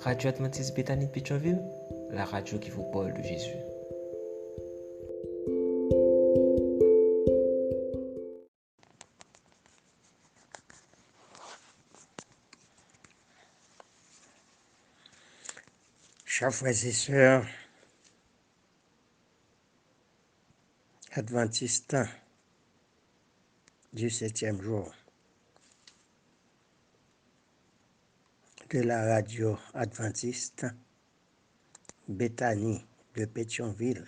Radio Adventiste Bethany de Pétionville, la radio qui vous parle de Jésus. Chers frères et sœurs adventistes du 7e jour de la radio adventiste Bethany de Pétionville,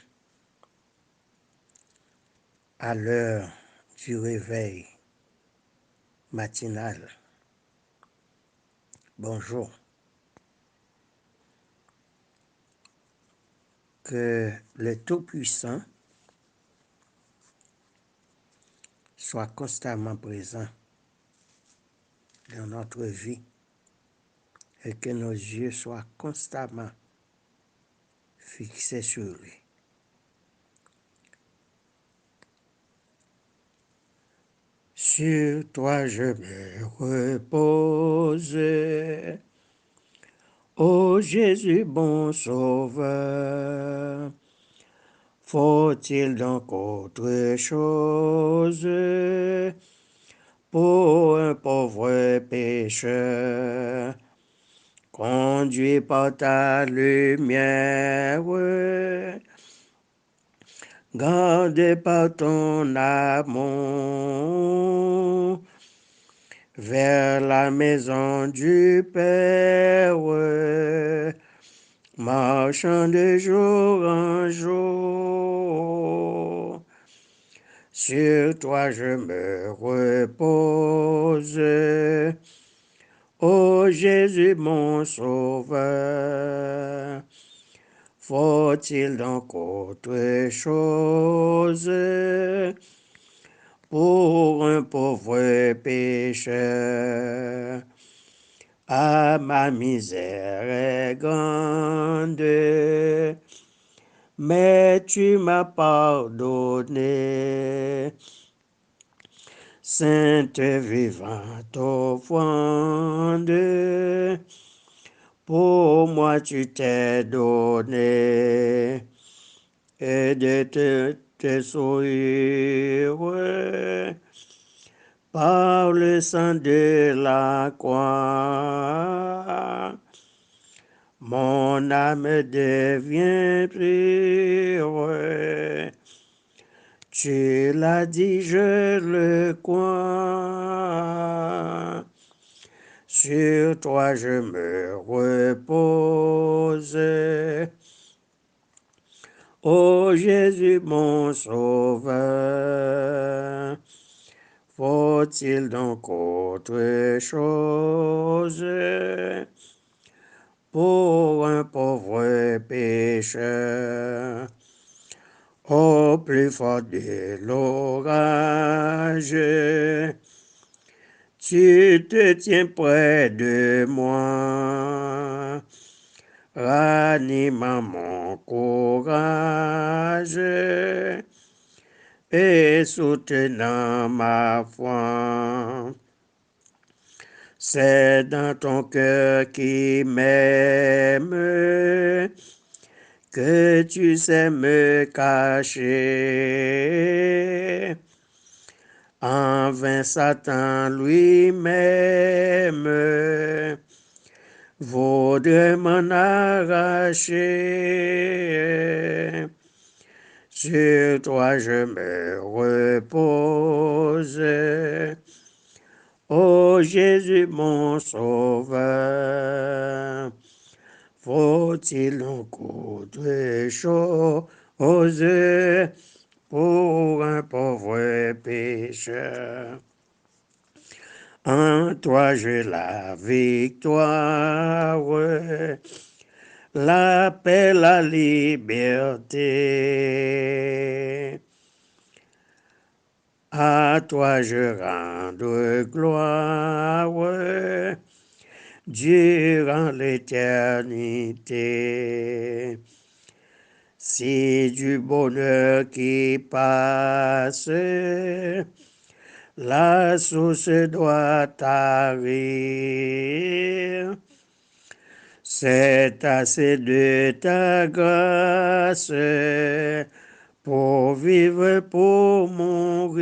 à l'heure du réveil matinal. Bonjour. Que le Tout-Puissant soit constamment présent dans notre vie et que nos yeux soient constamment fixés sur lui. Sur toi je me repose, ô Jésus bon sauveur. Faut-il donc autre chose pour un pauvre pécheur, conduit par ta lumière, gardé par ton amour, vers la maison du Père, marchant de jour en jour. Sur toi je me repose, ô Jésus mon sauveur. Faut-il donc autre chose pour un pauvre pécheur? Ah, ma misère est grande, mais tu m'as pardonné. Sainte vivante offrande, pour moi tu t'es donné, et de te sourire par le sang de la croix. Mon âme devient pure. Tu l'as dit, je le crois. Sur toi je me repose. Ô Jésus mon sauveur. Faut-il donc autre chose pour un pauvre pécheur? Au plus fort de l'orage, tu te tiens près de moi, ranimant mon courage et soutenant ma foi. C'est dans ton cœur qui m'aime que tu sais me cacher. En vain Satan lui-même voudrait m'en arracher. Sur toi je me repose, ô Jésus mon sauveur. Faut-il donc autre chose pour un pauvre pécheur? En toi j'ai la victoire, la paix, la liberté. À toi je rends gloire durant l'éternité. C'est du bonheur qui passe, la source doit tarir. C'est assez de ta grâce pour vivre, pour mourir.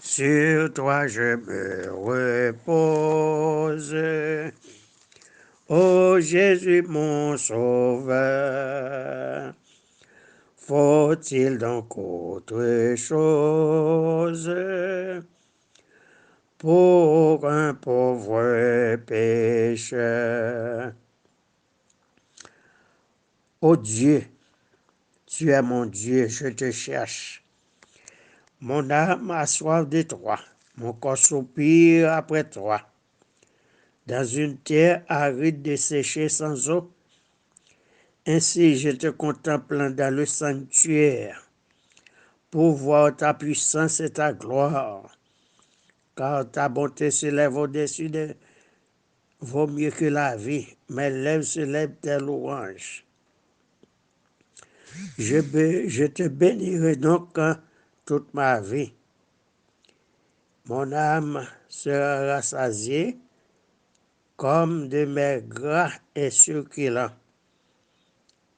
Sur toi je me repose. Ô Jésus mon sauveur, faut-il donc autre chose pour un pauvre pécheur? Ô Dieu, tu es mon Dieu, je te cherche. Mon âme a soif de toi, mon corps soupire après toi. Dans une terre aride desséchée sans eau, ainsi je te contemple dans le sanctuaire pour voir ta puissance et ta gloire, car ta bonté s'élève au-dessus de vaut mieux que la vie. Mes lèvres se lèvent tes louanges. Je te bénirai donc toute ma vie. Mon âme sera rassasiée comme de mes gras et succulents,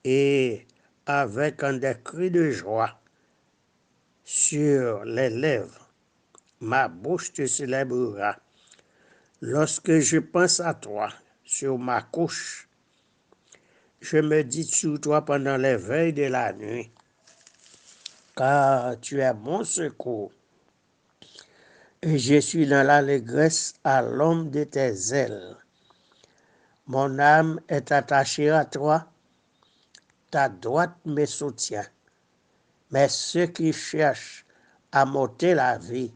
et avec un des cris de joie sur les lèvres, ma bouche te célébrera. Lorsque je pense à toi sur ma couche, je médite sur toi pendant les veilles de la nuit, car tu es mon secours, et je suis dans l'allégresse à l'ombre de tes ailes. Mon âme est attachée à toi, ta droite me soutient. Mais ceux qui cherchent à m'ôter la vie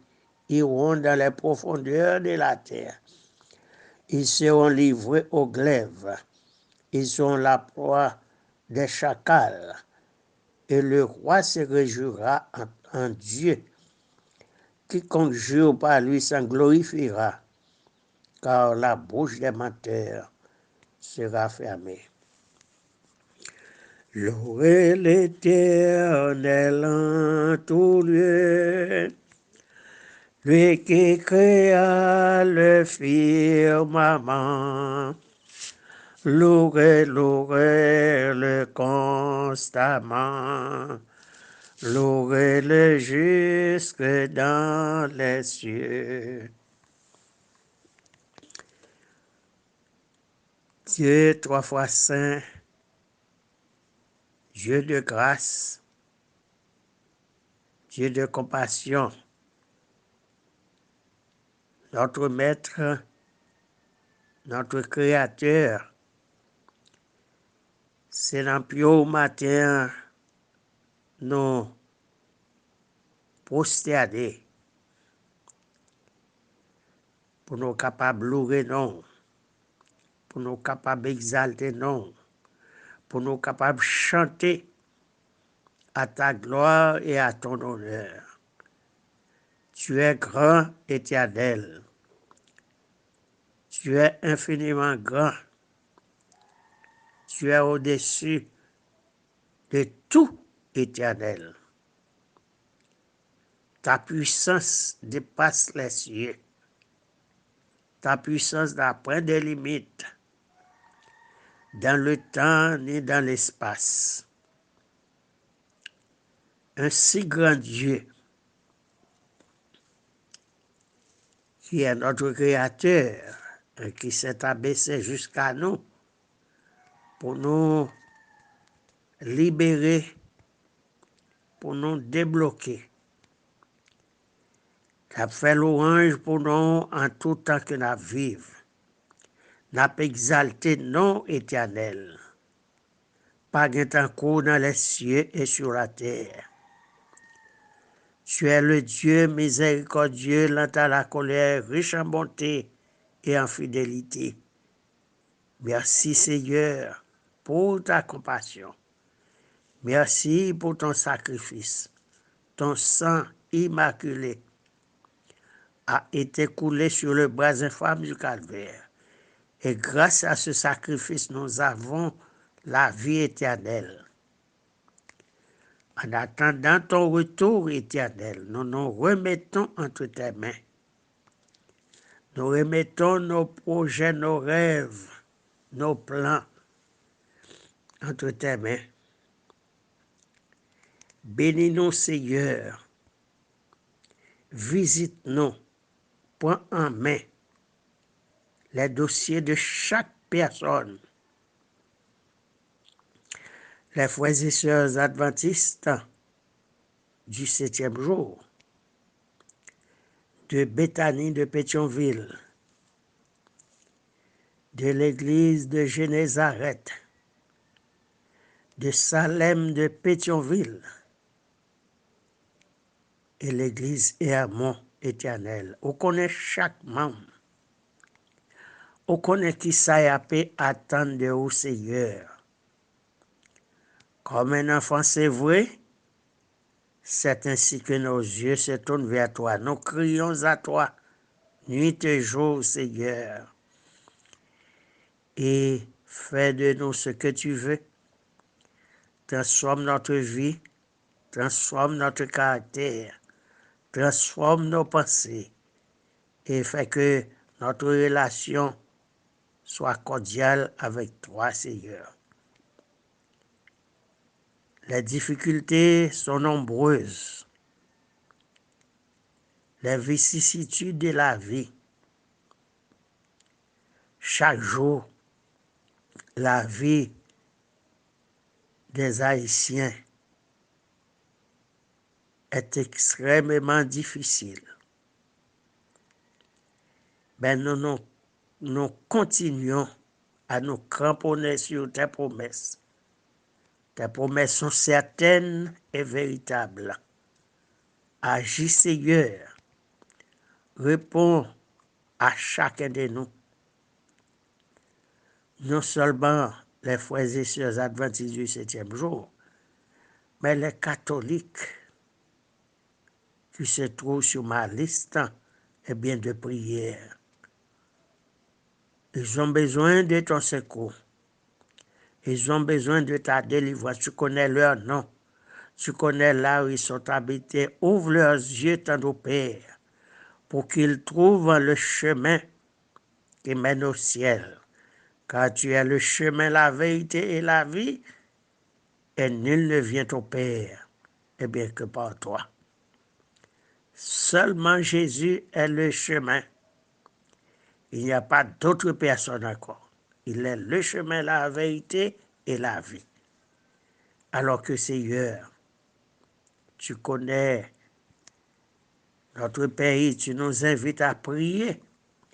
iront dans les profondeurs de la terre. Ils seront livrés au glaive. Ils sont la proie des chacals. Et le roi se réjouira en Dieu. Quiconque jure par lui s'en glorifiera, car la bouche des menteurs sera fermée. Louez l'Éternel en tout lieu, lui qui créa le firmament. Louez-le constamment. Louez-le jusque dans les cieux. Dieu trois fois saint, Dieu de grâce, Dieu de compassion, notre Maître, notre Créateur, c'est dans le matin, nous prosterner pour nous capables de louer, non, pour nous capables d'exalter, non, pour nous capables de chanter à ta gloire et à ton honneur. Tu es grand, éternel. Tu es infiniment grand. Tu es au-dessus de tout, éternel. Ta puissance dépasse les cieux. Ta puissance n'a point de limite dans le temps ni dans l'espace. Un si grand Dieu qui est notre Créateur et qui s'est abaissé jusqu'à nous pour nous libérer, pour nous débloquer. Tu as fait louange pour nous en tout temps que nous vivons. N'a pas exalté non éternel. Pas de cours dans les cieux et sur la terre. Tu es le Dieu miséricordieux, lent à la colère, riche en bonté et en fidélité. Merci Seigneur pour ta compassion. Merci pour ton sacrifice. Ton sang immaculé a été coulé sur le bras infâme du calvaire. Et grâce à ce sacrifice, nous avons la vie éternelle. En attendant ton retour éternel, nous nous remettons entre tes mains. Nous remettons nos projets, nos rêves, nos plans entre tes mains. Bénis-nous, Seigneur. Visite-nous. Prends en main les dossiers de chaque personne. Les frères et sœurs adventistes du 7e jour, de Béthanie de Pétionville, de l'église de Génézareth, de Salem de Pétionville et l'église Hermon éternel. On connaît chaque membre. On connaît qui ça y a pu attendre de vous, Seigneur. Comme un enfant, c'est vrai, c'est ainsi que nos yeux se tournent vers toi. Nous crions à toi, nuit et jour, Seigneur. Et fais de nous ce que tu veux. Transforme notre vie, transforme notre caractère, transforme nos pensées et fais que notre relation soit cordiale avec toi, Seigneur. Les difficultés sont nombreuses. Les vicissitudes de la vie. Chaque jour, la vie des Haïtiens est extrêmement difficile. Mais nous continuons à nous cramponner sur tes promesses. Tes promesses sont certaines et véritables. Agis, Seigneur. Réponds à chacun de nous. Non seulement les frères et sœurs adventistes du 7e jour, mais les catholiques qui se trouvent sur ma liste de prière. Ils ont besoin de ton secours. Ils ont besoin de ta délivrance. Tu connais leur nom. Tu connais là où ils sont habités. Ouvre leurs yeux, tendre Père, pour qu'ils trouvent le chemin qui mène au ciel. Car tu es le chemin, la vérité et la vie, et nul ne vient au Père, que par toi. Seulement Jésus est le chemin. Il n'y a pas d'autre personne encore. Il est le chemin, la vérité et la vie. Alors que Seigneur, tu connais notre pays, tu nous invites à prier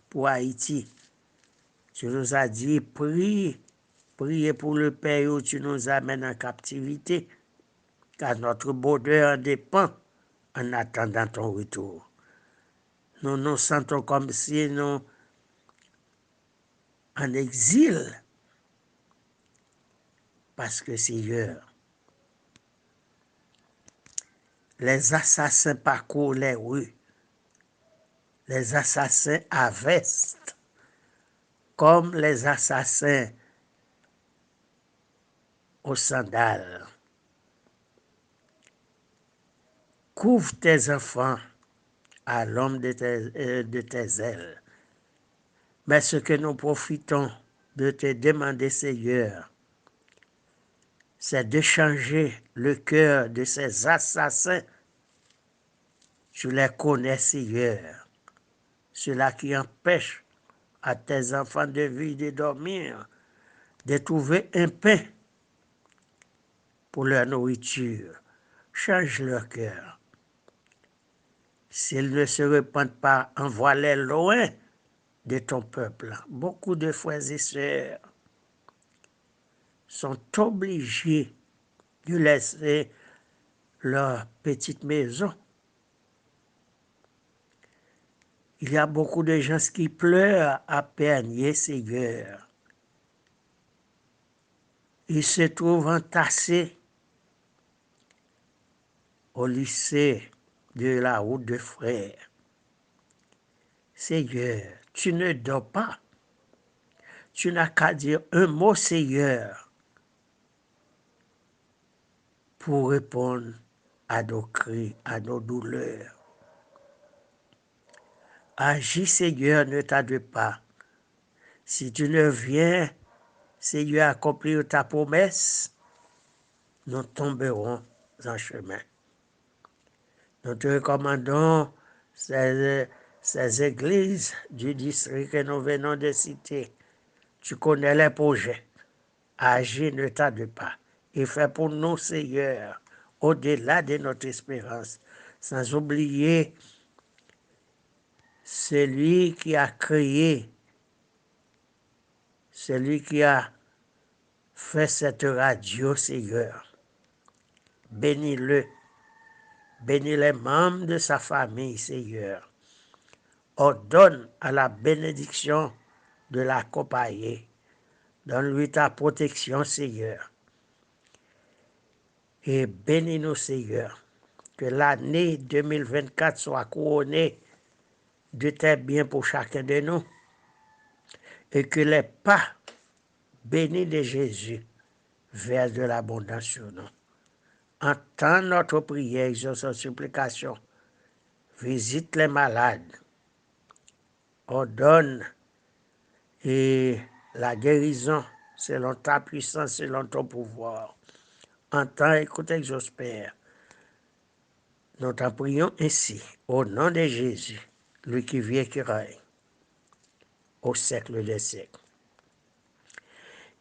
pour Haïti. Tu nous as dit, prie, priez pour le pays où tu nous amènes en captivité, car notre bonheur dépend en attendant ton retour. Nous nous sentons comme si nous en exil, parce que Seigneur, les assassins parcourent les rues, les assassins à veste, comme les assassins aux sandales. Couvre tes enfants à l'ombre de tes ailes. Mais ce que nous profitons de te demander, Seigneur, c'est de changer le cœur de ces assassins. Tu les connais, Seigneur. Ceux-là qui empêchent à tes enfants de vivre, de dormir, de trouver un pain pour leur nourriture. Change leur cœur. S'ils ne se repentent pas, envoie-les loin de ton peuple. Beaucoup de frères et sœurs sont obligés de laisser leur petite maison. Il y a beaucoup de gens qui pleurent à peine, Seigneur. Ils se trouvent entassés au lycée de la route de Frères. Seigneur, tu ne dors pas. Tu n'as qu'à dire un mot, Seigneur, pour répondre à nos cris, à nos douleurs. Agis, Seigneur, ne tarde pas. Si tu ne viens, Seigneur, accomplir ta promesse, nous tomberons en chemin. Nous te recommandons ces églises du district que nous venons de citer. Tu connais les projets. Agis, ne tarde pas. Et fais pour nous, Seigneur, au-delà de notre espérance, sans oublier celui qui a créé, celui qui a fait cette radio, Seigneur. Bénis-le. Bénis les membres de sa famille, Seigneur. Ordonne à la bénédiction de l'accompagner. Donne-lui ta protection, Seigneur. Et bénis-nous, Seigneur. Que l'année 2024 soit couronnée de tes biens pour chacun de nous. Et que les pas bénis de Jésus versent de l'abondance sur nous. Entends notre prière, exauce nos supplications. Visite les malades. Ordonne et la guérison selon ta puissance, selon ton pouvoir. Entends, écoute, exauce, Père. Nous t'en prions ainsi, au nom de Jésus, lui qui vit et qui règne au siècle des siècles.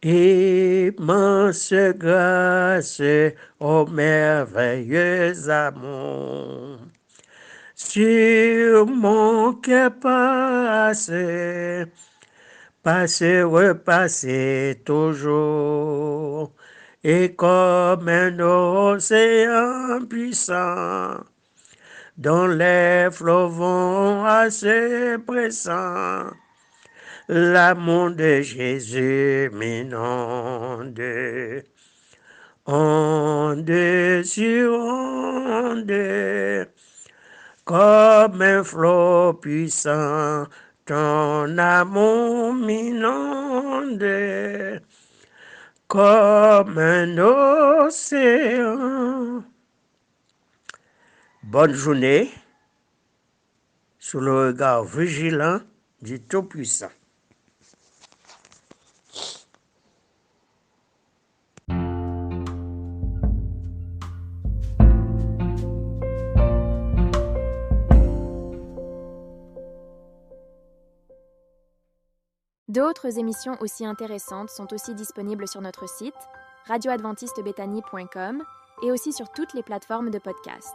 Immense grâce, ô merveilleux amour, sur mon cœur passe, repasser toujours, et comme un océan puissant, dont les flots vont à se pressant, l'amour de Jésus m'inonde, onde sur onde, comme un flot puissant, ton amour m'inonde, comme un océan. Bonne journée, sous le regard vigilant du Tout-Puissant. D'autres émissions aussi intéressantes sont aussi disponibles sur notre site radioadventistebethany.com et aussi sur toutes les plateformes de podcast.